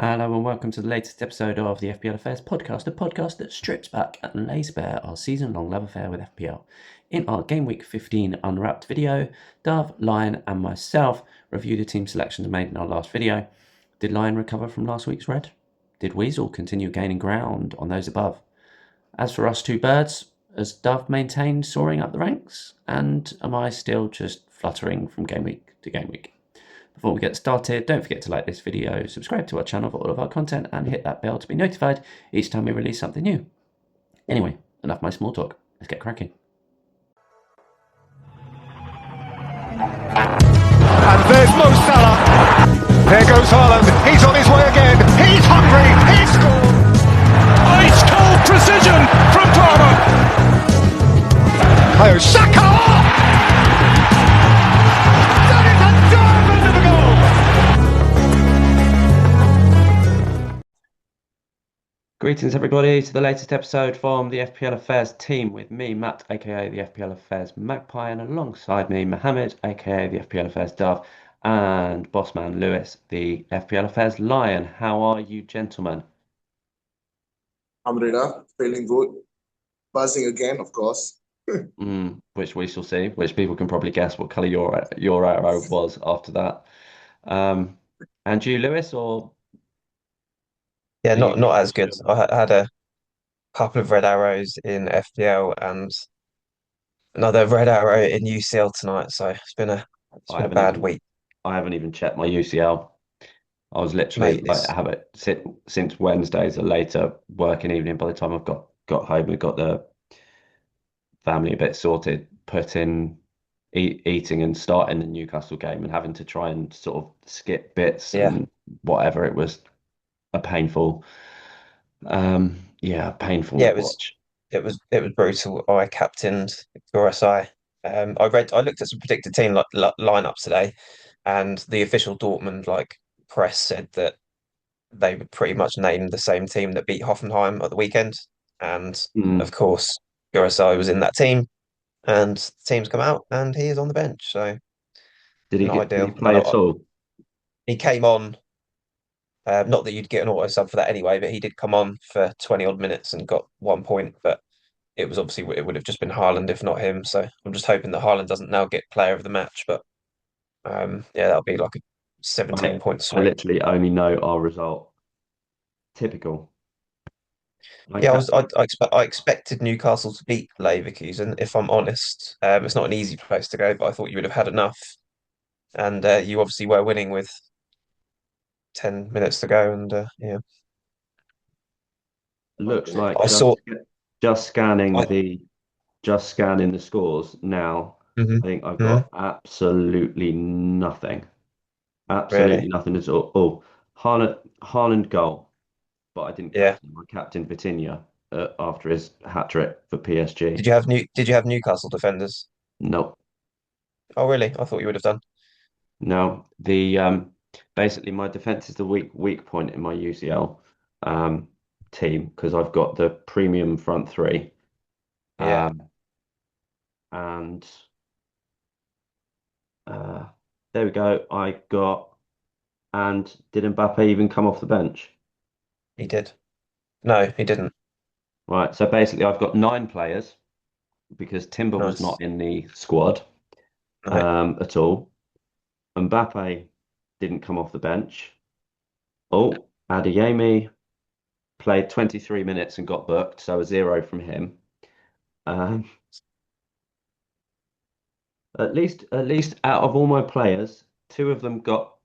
Hello and welcome to the latest episode of the FPL Affairs podcast, a podcast that strips back and lays bare our season-long love affair with FPL. In our Gameweek 15 Unwrapped video, Dove, Lion and myself review the team selections made in our last video. Did Lion recover from last week's red? Did Weasel continue gaining ground on those above? As for us two birds, has Dove maintained soaring up the ranks? And am I still just fluttering from game week to game week? Before we get started, don't forget to like this video, subscribe to our channel for all of our content, and hit that bell to be notified each time we release something new. Anyway, enough of my small talk. Let's get cracking. And there's Mo Salah. There goes Haaland. He's on his way again. He's hungry. He scored. Ice cold precision from Palmer. Oh, Saka! That is a diamond of a goal. Greetings everybody to the latest episode from the FPL Affairs team with me, Matt, aka the FPL Affairs Magpie, and alongside me, Mohammed, aka the FPL Affairs Dove, and bossman Lewis, the FPL Affairs Lion. How are you, gentlemen? Alhamdulillah, feeling good. Buzzing again, of course. Which we shall see, which people can probably guess what colour your arrow was after that. And you, Lewis, or Yeah, are you not as good. I had a couple of red arrows in FPL and another red arrow in UCL tonight, so it's been a bad week. I haven't even checked my UCL. I was literally Mate, have it since Wednesday's a later working evening. By the time I've got home, we got the family a bit sorted, eating and starting the Newcastle game and having to try and sort of skip bits and whatever. It was a painful painful watch. It was brutal. I captained RSI. I looked at some predicted team lineups today, and the official Dortmund press said that they would pretty much name the same team that beat Hoffenheim at the weekend. And of course, RSI was in that team, and the team's come out and he is on the bench. So Did he play at all? He came on. Not that you'd get an auto sub for that anyway, but he did come on for 20 odd minutes and got 1 point. But it was obviously it would have just been Haaland if not him. So I'm just hoping that Haaland doesn't now get player of the match. But that'll be like a 17-point swing. I literally only know our result. Typical. I expected Newcastle to beat Leverkusen. If I'm honest, it's not an easy place to go, but I thought you would have had enough. And you obviously were winning with 10 minutes to go, and Looks like just scanning the scores now. I think I've got absolutely nothing. Absolutely nothing at all. Oh, Haaland goal, but I didn't captain him. I captained Vitinha after his hat trick for PSG. Did you have Newcastle defenders? No. Oh really? I thought you would have done. No. The basically my defense is the weak point in my UCL team because I've got the premium front three. And there we go. And did Mbappe even come off the bench? He did. No, he didn't. Right. So basically, I've got 9 players because Timber was not in the squad at all. Mbappe didn't come off the bench. Oh, Adeyemi played 23 minutes and got booked, so a 0 from him. At least out of all my players, 2 of them got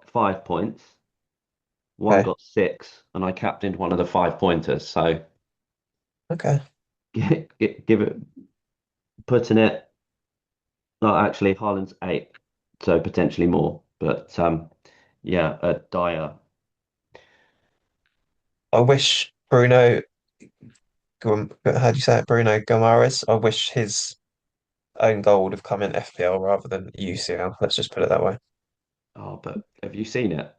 5 points. One got 6, and I captained one of the 5-pointers. So, give it, putting it. No, actually, Haaland's 8, so potentially more. But a dire. I wish Bruno. How do you say it, Bruno Gomares? I wish his own goal would have come in FPL rather than UCL. Let's just put it that way. Oh, but have you seen it?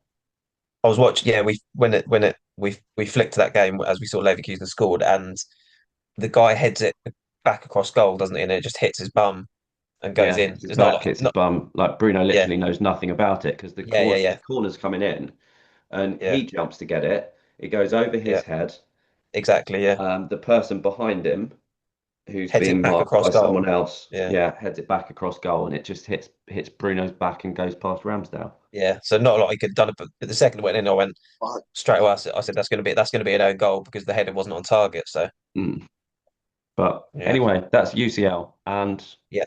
I was watching. Yeah, we flicked to that game as we saw Leverkusen scored, and the guy heads it back across goal, doesn't he? And it just hits his bum and goes in. It's his bum. Like Bruno literally knows nothing about it because the corner's coming in, and Yeah, he jumps to get it. It goes over yeah, his head. exactly. Yeah, The person behind him, who's heads it being back marked across by goal. someone else, Yeah, yeah, heads it back across goal, and it just hits Bruno's back and goes past Ramsdale. yeah. So not a lot he could have done it, but the second it went in, I went Fuck. straight away. I said that's gonna be an own goal because the header wasn't on target. So Mm. But yeah, anyway, that's UCL, and yeah,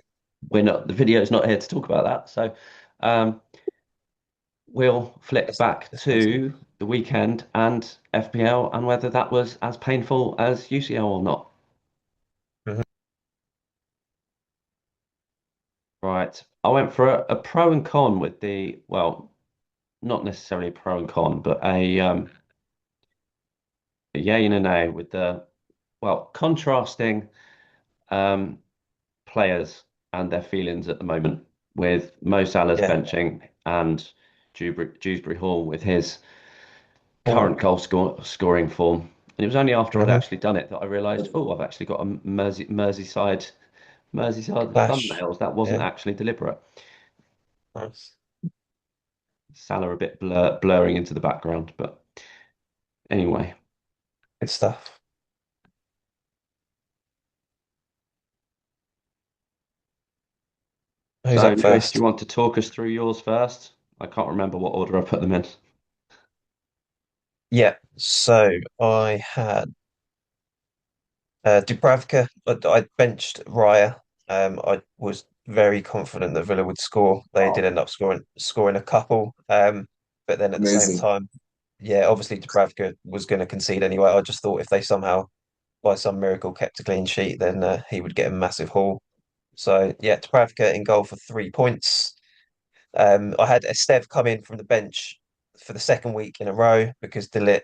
we're not. The video's not here to talk about that, so um, we'll flick it's back disappointing. to the weekend and FPL and whether that was as painful as UCL or not. Mhm. Right. I went for a pro and con with the, well, not necessarily a pro and con, but a yay and a nay with the, well, contrasting um, players and their feelings at the moment with Mo Salah's Yeah. benching and Dewsbury Hall with his Form. current scoring form. And it was only after I'd Hmm. actually done it that I realised, oh, I've actually got a Merseyside Clash. thumbnails. That wasn't Yeah. actually deliberate. Nice. Salah a bit blurring into the background, but anyway. Good stuff. Who's So, up Lewis, do first? you want to talk us through yours first? I can't remember what order I put them in. Yeah. So I had Dubravka. I benched Raya. I was very confident that Villa would score. They did Wow. end up scoring a couple. But then at the same Amazing. time, yeah, obviously Dubravka was going to concede anyway. I just thought if they somehow, by some miracle, kept a clean sheet, then he would get a massive haul. So yeah, Dubravka in goal for 3 points. I had Esteve come in from the bench for the second week in a row because Delit,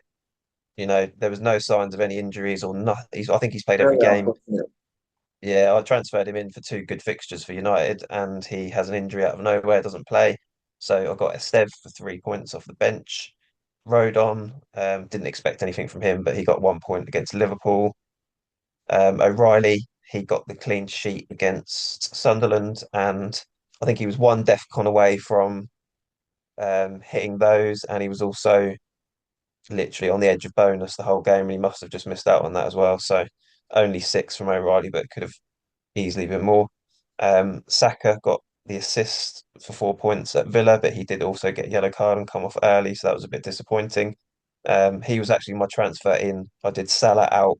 there was no signs of any injuries or nothing. I think he's played Yeah, every yeah, game. unfortunate. Yeah, I transferred him in for two good fixtures for United, and he has an injury out of nowhere, doesn't play. So I got Esteve for 3 points off the bench. Rodon, didn't expect anything from him, but he got 1 point against Liverpool. O'Reilly, he got the clean sheet against Sunderland, and I think he was one DEFCON away from hitting those, and he was also literally on the edge of bonus the whole game, and he must have just missed out on that as well. So only six from O'Reilly, but could have easily been more. Saka got the assist for 4 points at Villa, but he did also get a yellow card and come off early, so that was a bit disappointing. He was actually my transfer in. I did Salah out.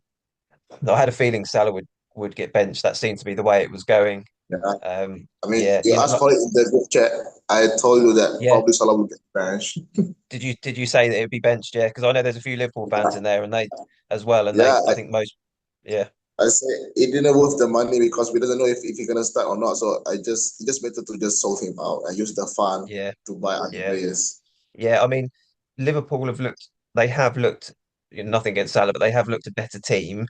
I had a feeling Salah would get benched. That seemed to be the way it was going. Yeah. I mean, Yeah, you asked for it in the group chat. I told you that yeah. probably Salah will get benched. Did you say that it would be benched? Yeah, because I know there's a few Liverpool fans in there, and they as well, and Yeah, I think most. Yeah, I say it didn't worth the money because we doesn't know if he's gonna start or not. So I just better to just sold him out and use the fund yeah, to buy other yeah, players. yeah. I mean, Liverpool have looked. They have looked. Nothing against Salah, but they have looked a better team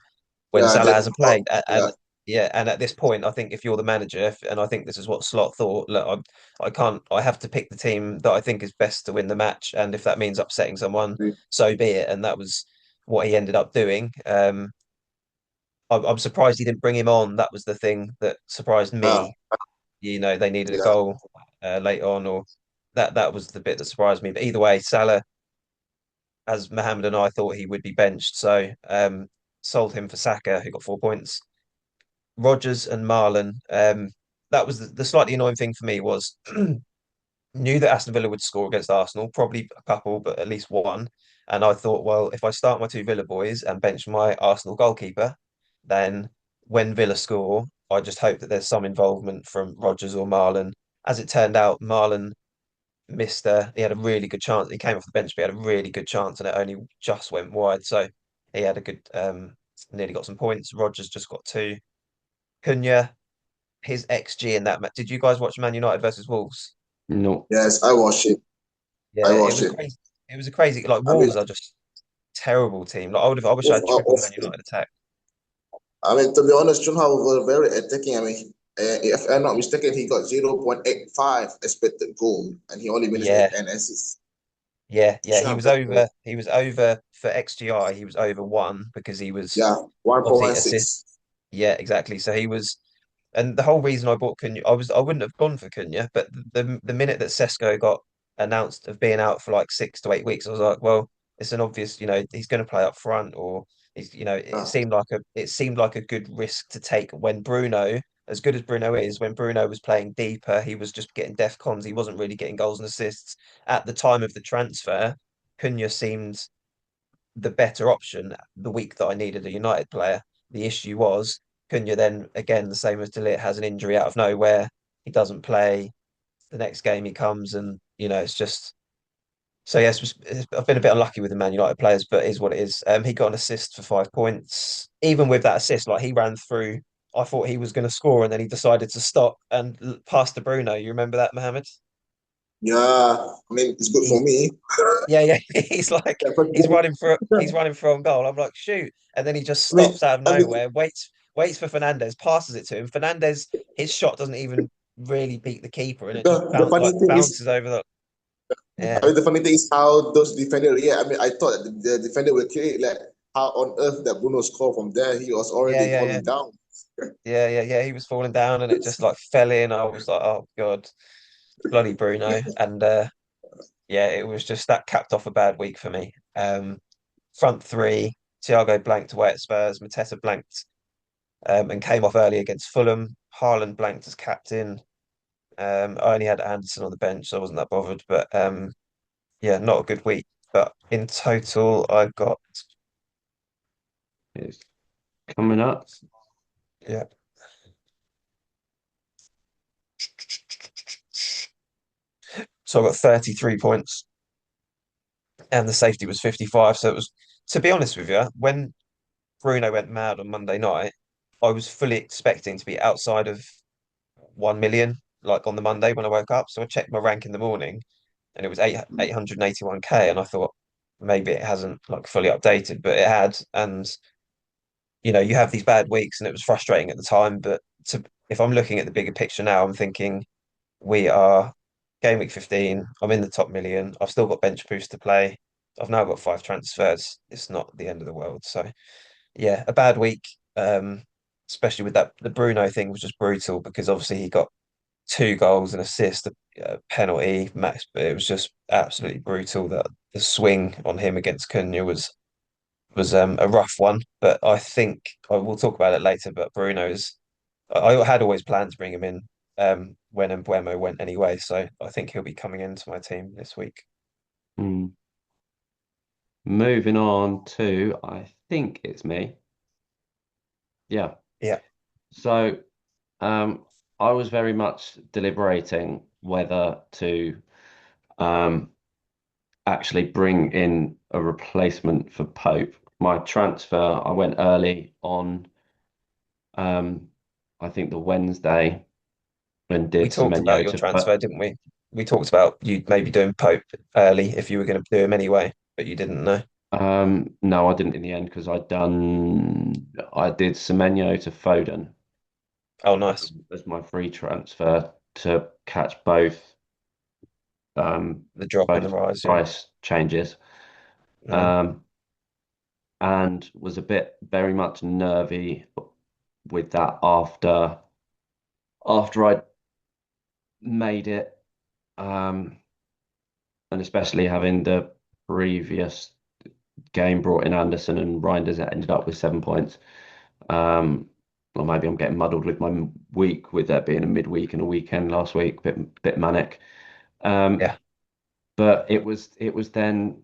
when Yeah, Salah that hasn't played. yeah, And yeah, and at this point, I think if you're the manager, and I think this is what Slot thought, look, I can't. I have to pick the team that I think is best to win the match, and if that means upsetting someone, so be it. And that was what he ended up doing. I'm surprised he didn't bring him on. That was the thing that surprised yeah, me. They needed a yeah. goal late on, or that was the bit that surprised me. But either way, Salah, as Mohammed and I thought he would be benched, so sold him for Saka, who got 4 points. Rodgers and Marlon. That was the slightly annoying thing for me was knew that Aston Villa would score against Arsenal, probably a couple, but at least one. And I thought, well, if I start my two Villa boys and bench my Arsenal goalkeeper, then when Villa score, I just hope that there's some involvement from Rodgers or Marlon. As it turned out, Marlon missed he had a really good chance. He came off the bench, but he had a really good chance and it only just went wide. So he had a good, nearly got some points. Rodgers just got two. Cunha, his XG in that match. Did you guys watch Man United versus Wolves? No. Yes, I watched it. I Yeah, it watched was it. crazy. It was a crazy like I mean, Wolves are just terrible team. Like I wish I had triple Man United attack. to be honest, Junha were very attacking. I mean, if I'm not mistaken, he got 0.85 expected goal, and he only managed Yeah, 10 assists. yeah. He Sure, was over. He was over for XGI. He was over one because he was yeah, obviously assist. 1.16. Yeah, exactly. So he was, and the whole reason I bought Cunha, I wouldn't have gone for Cunha, but the minute that Sesko got announced of being out for like 6 to 8 weeks, I was like, well, it's an obvious, he's going to play up front, or it Uh, seemed like a good risk to take when Bruno, as good as Bruno is, when Bruno was playing deeper, he was just getting def cons. He wasn't really getting goals and assists at the time of the transfer. Cunha seemed the better option the week that I needed a United player. The issue was Cunha then again, the same as De Ligt, has an injury out of nowhere. He doesn't play. The next game he comes, and it's just so. Yes, I've been a bit unlucky with the Man United players, but it is what it is. He got an assist for 5 points. Even with that assist, like he ran through. I thought he was going to score, and then he decided to stop and pass to Bruno. You remember that, Mohammed? yeah, I mean, it's good for He me. Yeah, yeah. He's like Yeah, but he's running for on goal. I'm like, shoot. And then he just I mean, stops out of I mean, nowhere, waits for Fernandez, passes it to him. Fernandez, his shot doesn't even really beat the keeper, and it just the funny thing is, bounces over the I yeah. mean, the funny thing is how those defender. Yeah, I mean, I thought that the defender will kill it. Like, how on earth that Bruno scored from there? He was Yeah, already yeah, yeah. falling down. Yeah, yeah, yeah. He was falling down and it just like fell in. I was like, oh God, bloody Bruno. And yeah, it was just that capped off a bad week for me. Front three, Thiago blanked away at Spurs, Mateta blanked and came off early against Fulham. Haaland blanked as captain. I only had Anderson on the bench, so I wasn't that bothered. But yeah, not a good week. But in total, I got It's coming up. yeah. So I got 33 points, and the safety was 55. So it was, to be honest with you, when Bruno went mad on Monday night, I was fully expecting to be outside of 1 million, like on the Monday when I woke up. So I checked my rank in the morning, and it was 881k, and I thought maybe it hasn't like fully updated, but it had. And you have these bad weeks, and it was frustrating at the time. But if I'm looking at the bigger picture now, I'm thinking we are game week 15. I'm in the top million. I've still got bench boost to play. I've now got 5 transfers. It's not the end of the world. So yeah, a bad week. Especially with that, the Bruno thing was just brutal because obviously he got 2 goals and assist, a penalty, max. But it was just absolutely brutal. That the swing on him against Cunha was a rough one. But I think I will talk about it later. But Bruno's, I had always planned to bring him in when Mbuemo went anyway. So I think he'll be coming into my team this week. Hmm. Moving on to, I think it's me. Yeah. Yeah, So, um, I was very much deliberating whether to um, actually bring in a replacement for Pope. My transfer, I went early on, um, I think the Wednesday, and we did talked about Semenyo your to put. transfer, didn't we? We talked about you maybe doing Pope early if you were going to do him anyway, but you didn't know. No, I didn't in the end because I did Semenyo to Foden Oh, nice. as my free transfer to catch um, The drop and the both rise, yeah. price changes. Mm. Um, and was a bit very much nervy with that after I made it, um, and especially having the previous game brought in Anderson and Reinders ended up with 7 points. Or maybe I'm getting muddled with my week with there being a midweek and a weekend last week, bit manic. Um, Yeah. but it was then,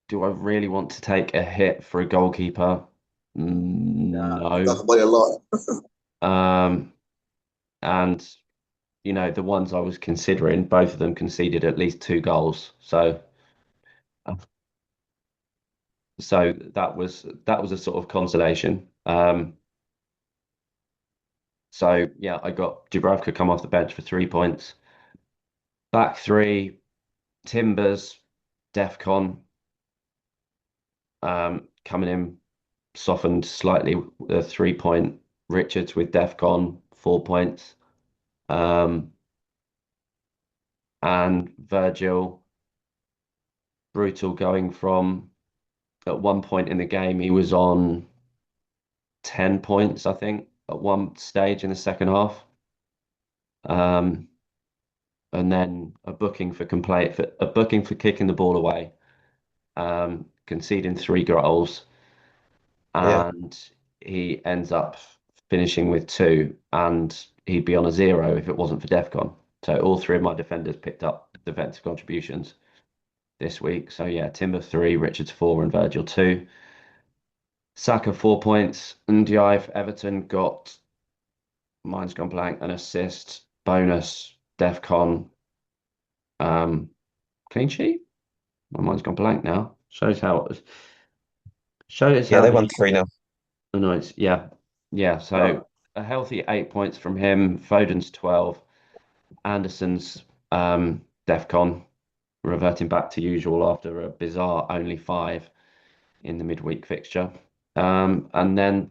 do I really want to take a hit for a goalkeeper? Yeah, we talk No. about it a lot. Um, and the ones I was considering, both of them conceded at least 2 goals. So that was a sort of consolation. So yeah, I got Dubravka come off the bench for 3 points. Back three, Timbers, Defcon, coming in, softened slightly with a 3 point. Richards with Defcon, 4 points. Um, and Virgil, brutal, going from, at one point in the game, he was on 10 points, I think, at one stage in the second half. Um, and then a booking for kicking the ball away, conceding 3 goals, Yeah, and he ends up finishing with 2, and he'd be on a 0 if it wasn't for DEFCON. So all 3 of my defenders picked up defensive contributions this week. So yeah, Timber 3, Richards 4, and Virgil 2. Saka 4 points, and Ndiaye for Everton got, mine's gone blank, an assist, bonus, DEFCON, um, clean sheet. My mind's gone blank now. Shows yeah, how they the won 3-0. annoys. Yeah, yeah. Wow. So a healthy 8 points from him. Foden's 12. Anderson's DEFCON reverting back to usual after a bizarre only 5 in the midweek fixture. And then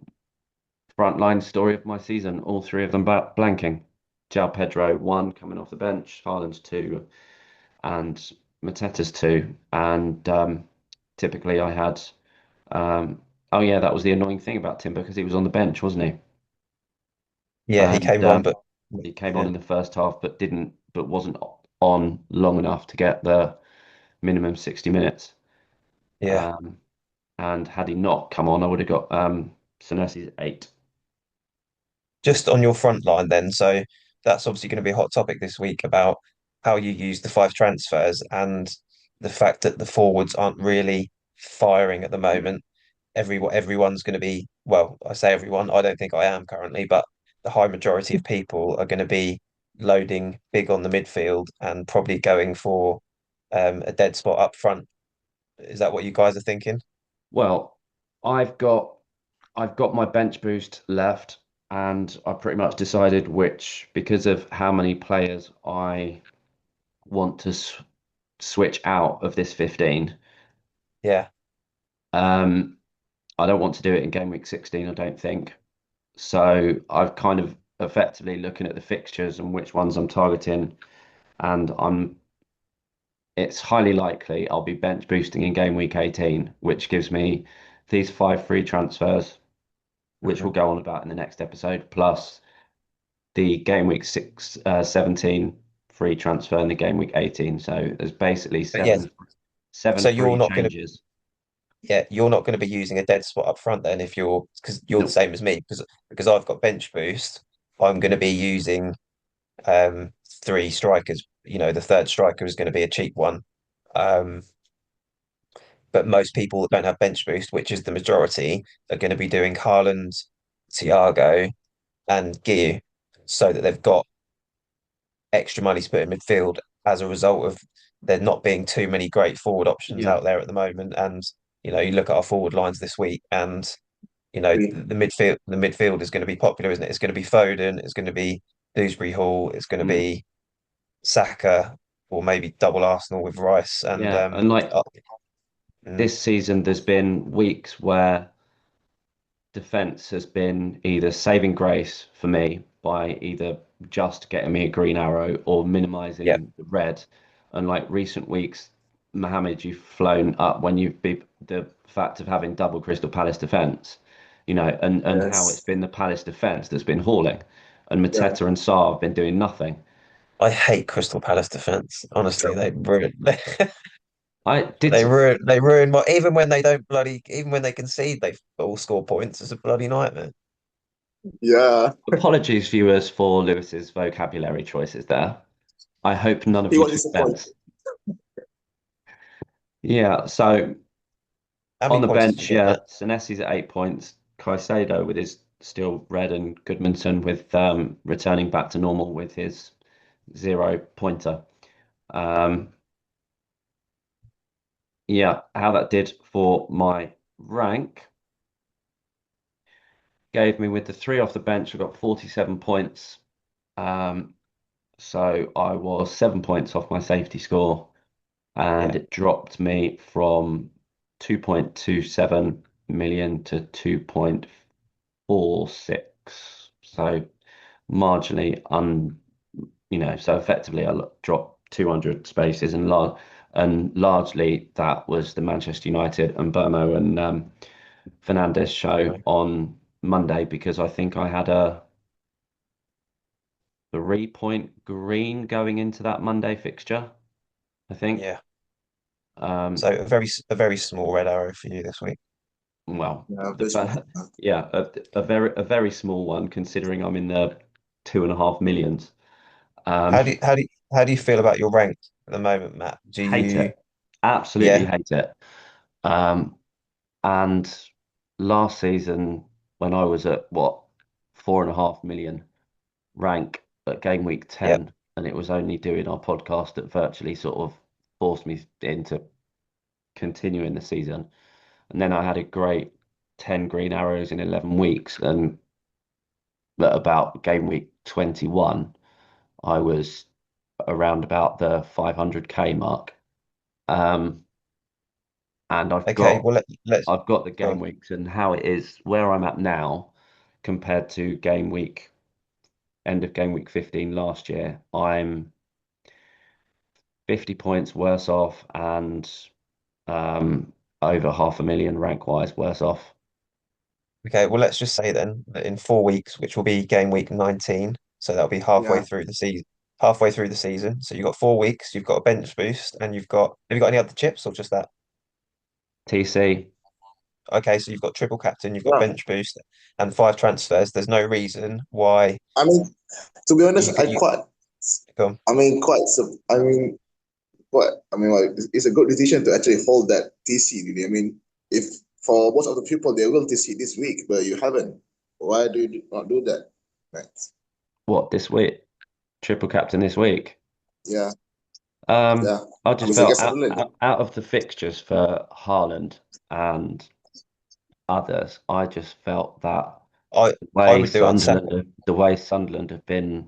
frontline story of my season, all 3 of them blanking. João Pedro 1 coming off the bench, Haaland's 2, and Mateta's 2. And typically I had um, oh yeah, that was the annoying thing about Timber because he was on the bench, wasn't he? Yeah, he And came on, but he came on yeah, in the first half, but wasn't on long enough to get the minimum 60 minutes. yeah. Um, and had he not come on, I would have got Senesi's 8. Just on your front line then, so that's obviously going to be a hot topic this week about how you use the 5 transfers and the fact that the forwards aren't really firing at the moment. Everyone's going to be, well, I say everyone, I don't think I am currently, but the high majority of people are going to be loading big on the midfield and probably going for a dead spot up front. Is that what you guys are thinking? Well, I've got I've got my bench boost left, and I pretty much decided which, because of how many players I want to switch out of this 15. Yeah, Um, I don't want to do it in game week 16, I don't think. So I've kind of effectively looking at the fixtures and which ones I'm targeting, and it's highly likely I'll be bench boosting in game week 18, which gives me these 5 free transfers, which hmm we'll go on about in the next episode, plus the game week 17 free transfer in the game week 18. So there's basically but yeah, seven so free changes. you're not going to be using a dead spot up front then if you're because you're the No, same as me because I've got bench boost. I'm going to be using 3 strikers. You know, the third striker is going to be a cheap one. Um, but most people that don't have bench boost, which is the majority, are going to be doing Haaland, Thiago, and Giu, so that they've got extra money to put in midfield as a result of there not being too many great forward options yeah, out there at the moment. And you look at our forward lines this week, and the midfield is going to be popular, isn't it? It's going to be Foden, it's going to be Dewsbury Hall, it's going to mm, be Saka, or maybe double Arsenal with Rice and yeah. And like mm, this season, there's been weeks where defense has been either saving grace for me by either just getting me a green arrow or yeah, minimizing the red. And like recent weeks, Mohammed, you've flown up when you've been the fact of having double Crystal Palace defense, and how it's Yes. been the Palace defense that's been hauling, and Yeah. Mateta and Sarr have been doing nothing. I hate Crystal Palace defense. Honestly, they ruin I they did. ruin they ruin my even when they don't bloody even when they concede they all score points. It's a bloody nightmare. Yeah. Apologies, viewers, for Lewis's vocabulary choices there. I hope none of He you was took disappointed. offense. Yeah, so How on many the points did you bench, get, yeah, Matt? Senesi's at 8 points. Caicedo with his still red, and Goodmanson with returning back to normal with his 0 pointer. Um, yeah, how that did for my rank gave me, with the 3 off the bench, I got 47 points. Um, so I was 7 points off my safety score, and Yeah, it dropped me from 2.27 million to 2.46. So marginally so effectively I dropped 200 spaces, and largely that was the Manchester United and Burmo and Fernandez show okay. on Monday, because I think I had 3-point green going into that Monday fixture, I think. Yeah. Um, So a very small red arrow for you this week. well, Yeah, this one. yeah, a very small one considering I'm in the 2.5 millions. Um, How do you feel about your rank at the moment, Matt? Do hate you it, absolutely yeah, hate it. Um, and last season when I was at what 4.5 million rank at game week yeah. 10, and it was only doing our podcast that virtually sort of forced me into continuing the season. And then I had a great 10 green arrows in 11 weeks. And at about game week 21, I was around about the 500k mark. Um, and I've Okay, got well let's I've got the go game on. weeks and how it is where I'm at now compared to game week end of game week 15 last year. I'm 50 points worse off and over 500,000 rank wise worse off. Okay, well let's just say then that in 4 weeks, which will be game week 19, so that'll be halfway Yeah. through the season. Halfway through the season. So you've got 4 weeks, you've got a bench boost, and have you got any other chips or just that? TC, Okay, so you've got triple captain, you've got Yeah. bench boost, and 5 transfers. There's no reason why I mean, to be you honest, could you go on. It's a good decision to actually hold that TC. Really. I mean, if for most of the people they will TC this week, but you haven't. Why do you not do that, Max? what this week? Triple captain this week. Yeah, Um, yeah. I I just mean, felt against Sunderland. out of the fixtures for Haaland and others, I just felt that I the I way would do it on Saka, Sunderland have been, mate.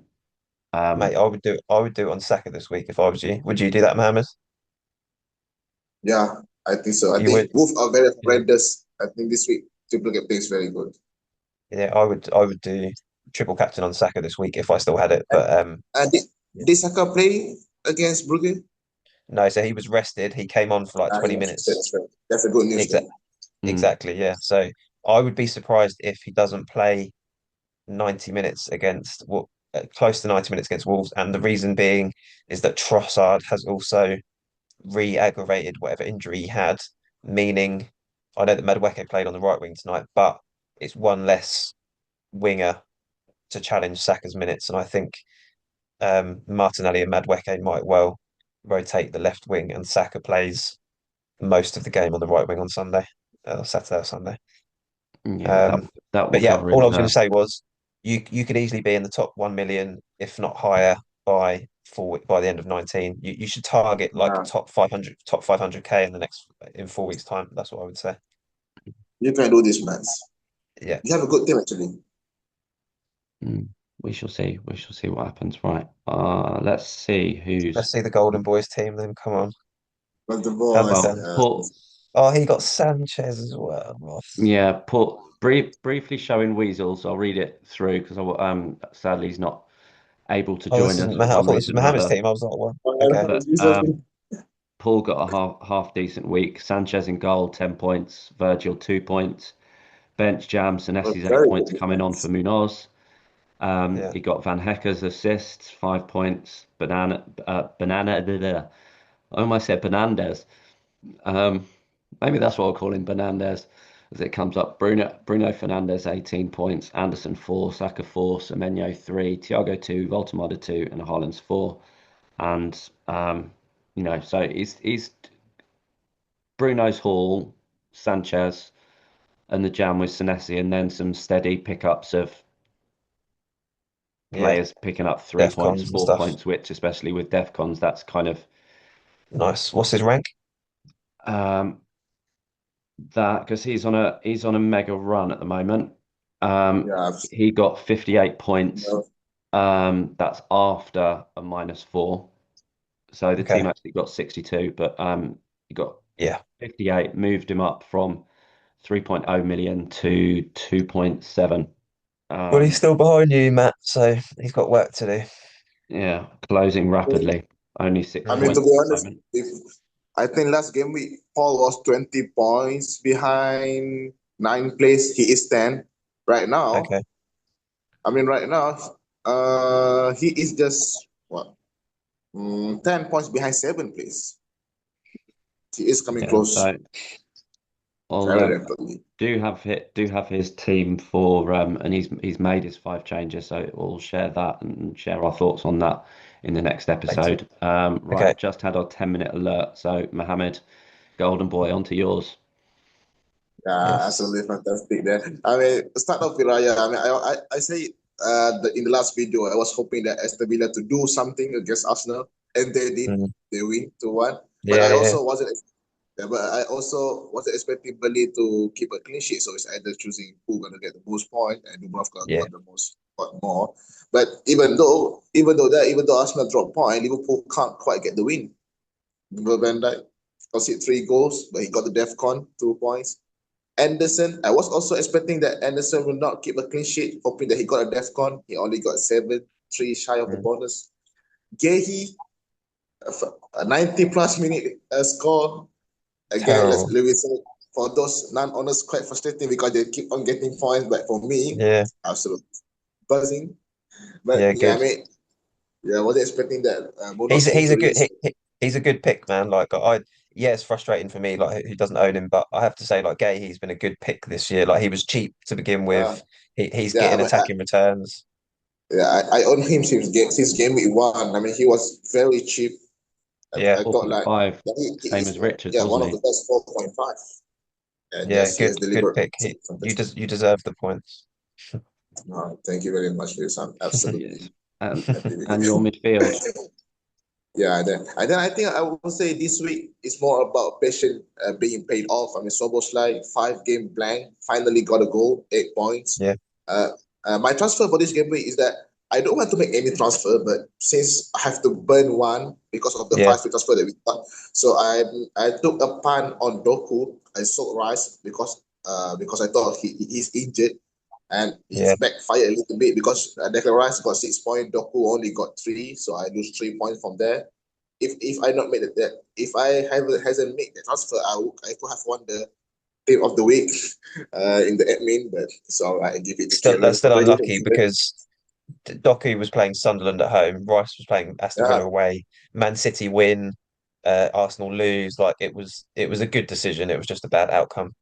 um, I would do it on Saka this week if I was you. Would you do that, Mohammed? Yeah, I think so. I You would. think Wolf are very Yeah. horrendous. I think this week triple captain is very good. Yeah, I would do triple captain on Saka this week if I still had it. And, But yeah. did Saka play against Brugge? No, so he was rested. He came on for like Ah, 20 yeah, minutes. that's right. That's a good news Exactly. then. mm, Exactly, yeah. So I would be surprised if he doesn't play 90 minutes against what close to 90 minutes against Wolves. And the reason being is that Trossard has also re-aggravated whatever injury he had, meaning I know that Madueke played on the right wing tonight, but it's one less winger to challenge Saka's minutes. And I think Martinelli and Madueke might well rotate the left wing, and Saka plays most of the game on the right wing on Sunday, Saturday or Sunday. yeah, Um, that will but yeah, cover all I him was going to there. say was you could easily be in the top 1 million, if not higher, by the end of 19. You should target like Yeah, top 500k in 4 weeks' time. That's what I would say. you can do this, man. Yeah, You have a good team actually. Mm, we shall see. We shall see what happens. Right. Let's see let's who's see the Golden Boys team then. Come on, But the how's that boys, well. sound? Port, Oh, he got Sanchez as well. Ross. yeah, briefly showing Weasels. I'll read it through because sadly he's not able to Oh, this join isn't us for Mah. I one thought this was reason or Mohammed's another. team. I was like, what? Okay. But Paul got a half decent week. Sanchez in goal, 10 points. Virgil 2 points. Bench Jam, Senesi's eight very points good coming on defense. for Munoz. Yeah. He got Van Hecker's assists, 5 points. I almost said Benandez. Um, maybe that's what I'll call him, Benandez, as it comes up. Bruno Fernandez, 18 points. Anderson, 4. Saka, 4. Semenyo, 3. Thiago, 2. Voltemada, 2. And Haaland's 4. And, so he's Bruno's Hall, Sanchez, and the jam with Senesi, and then some steady pickups of Yeah. players picking up 3 points, Defcons and four stuff. points, which especially with Defcons, that's kind of Nice. What's his rank? um, that because he's on a mega run at the moment. Yeah, He got 58 points. no, That's after a -4. So the team Okay. actually got 62, but he got Yeah. 58, moved him up from 3.0 million to 2.7. Well, he's Um, still behind you, Matt, so he's got work to do. yeah, closing rapidly. Only six I mean, Mm. to points be at the honest, moment. if I think last game week Paul was 20 points behind ninth place. He is 10 right now. Okay. I mean, right now He is just what 10 points behind seventh place. He is coming Yeah, close so I'll very rapidly. do have his team for and he's made his 5 changes, so we'll share that and share our thoughts on that in the next Thank you. episode. Okay. Right, just had our 10-minute alert. So Mohammed, Golden Boy, onto yours. Yeah, Yes. absolutely fantastic. Then I mean, start off with Raya. I mean, I say in the last video, I was hoping that Aston Villa to do something against Arsenal, and they did. Mm. They win 2-1. But Yeah, yeah, I also wasn't expecting Burnley to keep a clean sheet. So it's either choosing who gonna get the most point, and Dubravka yeah. got the most, got more. But even though Arsenal dropped point, Liverpool can't quite get the win. Van Dijk conceded 3 goals, but he got the DEFCON 2 points. Anderson, I was also expecting that Anderson will not keep a clean sheet, hoping that he got a DEFCON. He only got 7, 3 shy of the Mm. bonus. Gehi, a 90 plus minute score. Again, let's Terrible. leave it say, for those non-owners, quite frustrating because they keep on getting points. But for me, Yeah, absolutely buzzing. But yeah, yeah, I good. mean, yeah, I wasn't expecting that. He's Bonus he's a good injuries. he's a good pick, man. Like yeah, it's frustrating for me, like who doesn't own him, but I have to say, like Gay, he's been a good pick this year. Like he was cheap to begin Uh, with. He's yeah, I getting mean, attacking returns. I own him since game week 1. I mean, he was very cheap. Yeah, I thought like 4.5, he same is as Richards, yeah one wasn't of the he? best 4.5, and yeah, yes, he good has good delivered pick. fantastic. You deserve the points. Thank you very much, Liz. I'm Yes. absolutely happy with And your it. midfield. Yeah, and then I think I would say this week is more about patient being paid off. I mean, Soboslai 5 game blank finally got a goal, 8 points. Yeah, Uh, my transfer for this game week is that I don't want to make any transfer, but since I have to burn one because of the yeah, 5 free transfer that we got, so I took a punt on Doku. I sold Rice because I thought he's injured, and yeah. it's backfired a little bit because Declan Rice got 6 points, Doku only got 3, so I lose 3 points from there. If I not made it that if I haven't hasn't made the transfer, I could have won the team of the week in the admin, but it's all right. I give it to Still, that's Kieran. still Congratulations, unlucky Kieran. because Doku was playing Sunderland at home, Rice was playing Aston Yeah, Villa away, Man City win, Arsenal lose. Like it was a good decision. It was just a bad outcome.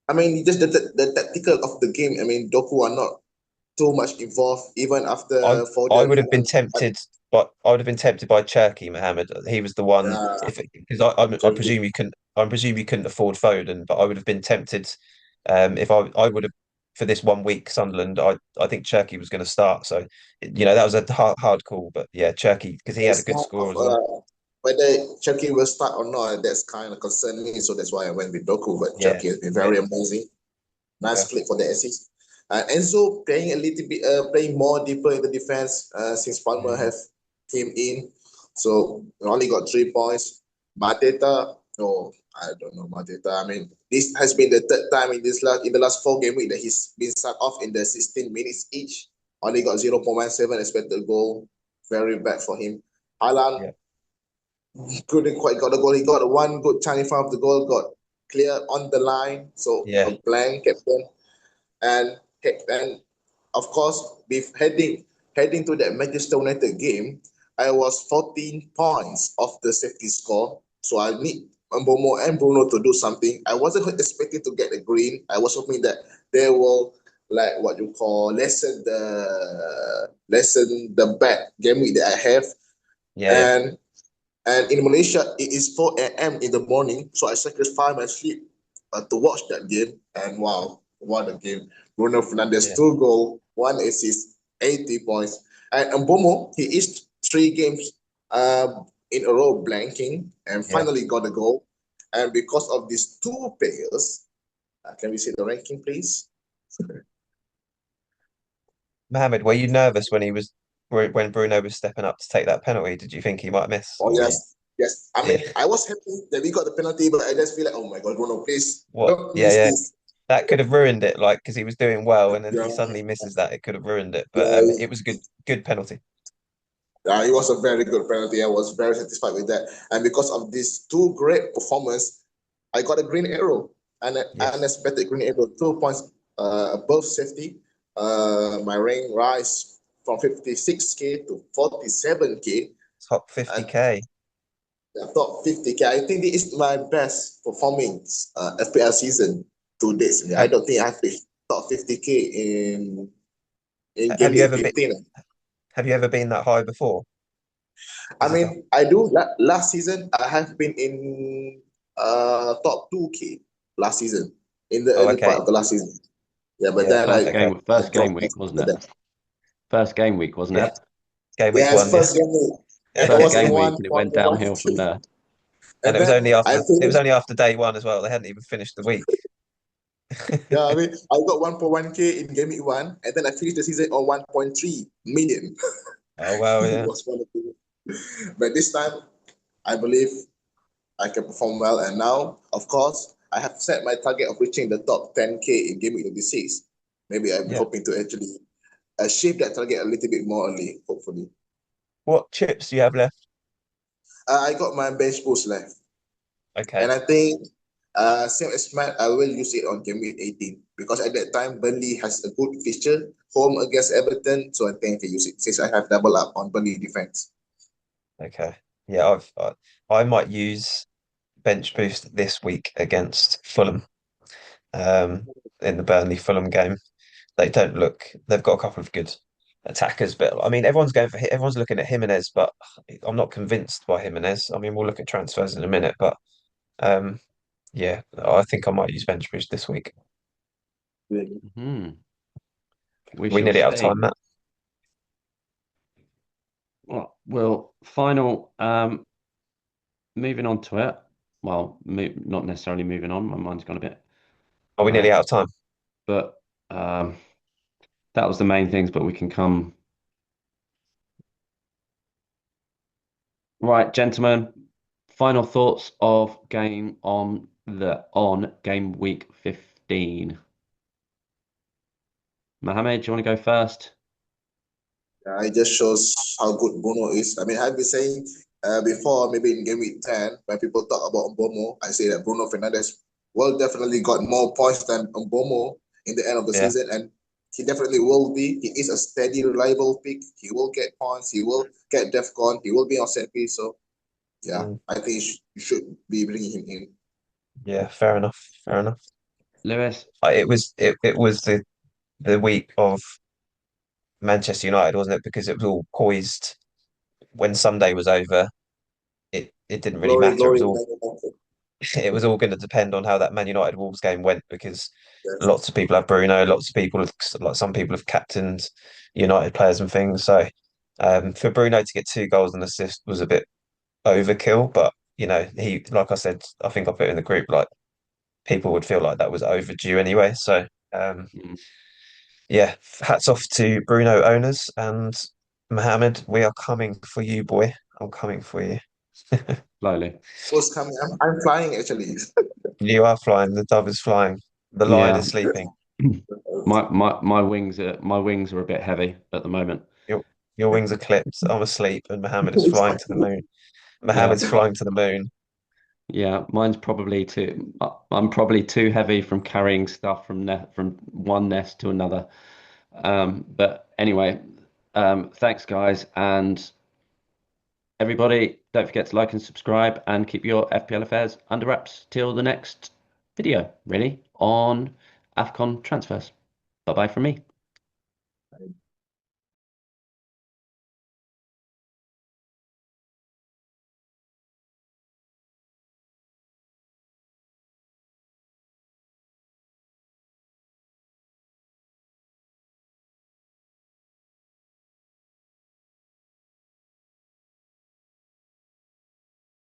I mean just the tactical of the game. I mean Doku are not too much involved even I after I Foden. would have been tempted, but I would have been tempted by Cherky Mohammed. He was the one. Yeah, If because I Turkey. presume you couldn't. I presume you couldn't afford Foden, but I would have been tempted. If I would have for this 1 week Sunderland, I think Cherky was going to start. So that was a hard call. But yeah, Cherky because he had a It's good more of score as well. whether Turkey will start or not. That's kind of concerned me, so that's why I went with Doku. But Yeah, Turkey has been yeah, very amazing. Nice yeah, click for the assist. Enzo playing a little bit, playing more deeper in the defense since Palmer mm, have him in. So we only got 3 points. Mateta, no, I don't know Mateta. I mean, this has been the third time in the last 4 game week that he's been sent off in the 16 minutes each. Only got 0.17 expected goal. Very bad for him. Haaland yeah, couldn't quite got the goal. He got one good chance in front of the goal, got clear on the line. So yeah, a blank captain. And and of course, with heading to that Manchester United game, I was 14 points off the safety score. So I need Mbomo and Bruno to do something. I wasn't expecting to get a green. I was hoping that they will like what you call lessen the bad game week that I have. yeah, yeah, And in Malaysia, it is 4 a.m. in the morning, so I sacrificed my sleep to watch that game. And wow, what a game! Bruno Fernandes yeah, 2 goal, 1 assist, 80 points. And Mbomo, he is 3 games in a row blanking and yeah. finally got a goal. And because of these 2 players, can we see the ranking, please? Mohammed, were you nervous when Bruno was stepping up to take that penalty? Did you think he might miss? Oh Or yes, yes. I yeah, mean, I was happy that we got the penalty, but I just feel like, oh my God, Bruno, please what? don't Yeah, miss yeah. this. That could have ruined it, like because he was doing well, and then if Yeah, he suddenly misses that, it could have ruined it. But yeah. it was a good penalty. It was a very good penalty. I was very satisfied with that. And because of these 2 great performance, I got a green arrow, an Yes. unexpected green arrow, 2 points above safety. My rank rise. from 56k to 47k. Top And 50k. the top 50k. I think this is my best performing FPL season to date. I Have, don't think I have the top 50k in have game you week ever been 15. have you ever been that high before? I As a top? mean, I do. Last season, I have been in top 2k last season, in the Oh, early part okay. of the last season. Yeah, but Yeah, then okay. I First game dropped week, wasn't after it? that. First game week, wasn't Yeah, it? game week Yes, one, yeah. first game week. And it First was Yeah. in game week, one and it point went one. downhill from there. And And then I it was finished. only after day one as well. They hadn't even finished the week. Yeah, I mean, I got 1.1k in game week one, and then I finished the season on 1.3 million. Oh wow, It yeah. was wonderful. But this time, I believe I can perform well. And now, of course, I have set my target of reaching the top 10k in game week 26. Maybe I'm Yeah. hoping to actually achieve that target a little bit more early, hopefully. What chips do you have left? I got my bench boost left. Okay. And I think, same as Matt, I will use it on game week 18 because at that time, Burnley has a good fixture, home against Everton. So I think I can use it since I have double up on Burnley defense. Okay. Yeah, I might use bench boost this week against Fulham. In the Burnley Fulham game. They've got a couple of good attackers, but I mean everyone's looking at Jimenez, but I'm not convinced by Jimenez. I mean, we'll look at transfers in a minute, but um yeah, I think I might use bench boost this week. Hmm. We We shall nearly out of see. time, Matt. Well, final. Moving on to it. Well, not necessarily moving on. My mind's gone a bit Are we nearly blank. out of time? But um, that was the main things. But we can come right, gentlemen. Final thoughts of game week 15. Mohammed, do you want to go first? It just shows how good Bruno is. I mean, I've been saying before, maybe in game week 10, when people talk about Mbomo, I say that Bruno Fernandes will definitely got more points than Mbomo in the end of the Yeah. season. And he definitely will be. He is a steady, reliable pick. He will get points. He will get DEFCON. He will be on set piece. So, yeah, Mm, I think you should be bringing him in. yeah, fair enough. Fair enough. Lewis? It was the week of Manchester United, wasn't it? Because it was all poised when Sunday was over. It didn't really Glory, matter. glory, Man United. It was all going to depend on how that Man United Wolves game went because Yes. lots of people have Bruno, lots of people have, like some people have captained United players and things. So for Bruno to get 2 goals and assist was a bit overkill, but he, like I said, I think I put it in the group, like people would feel like that was overdue anyway. So um, Mm, yeah, hats off to Bruno owners and Mohammed. We are coming for you, boy. I'm coming for you. slowly. Who's coming? I'm flying actually. You are flying. The dove is flying. The lion Yeah. is sleeping. My wings are a bit heavy at the moment. Your your wings are clipped. I'm asleep, and Mohammed is flying to the moon. Yeah. Mohammed's flying to the moon. Yeah, mine's probably too. I'm probably too heavy from carrying stuff from one nest to another. But anyway, thanks guys, and everybody, don't forget to like and subscribe, and keep your FPL affairs under wraps till the next video, really, on AFCON transfers. Bye bye from me.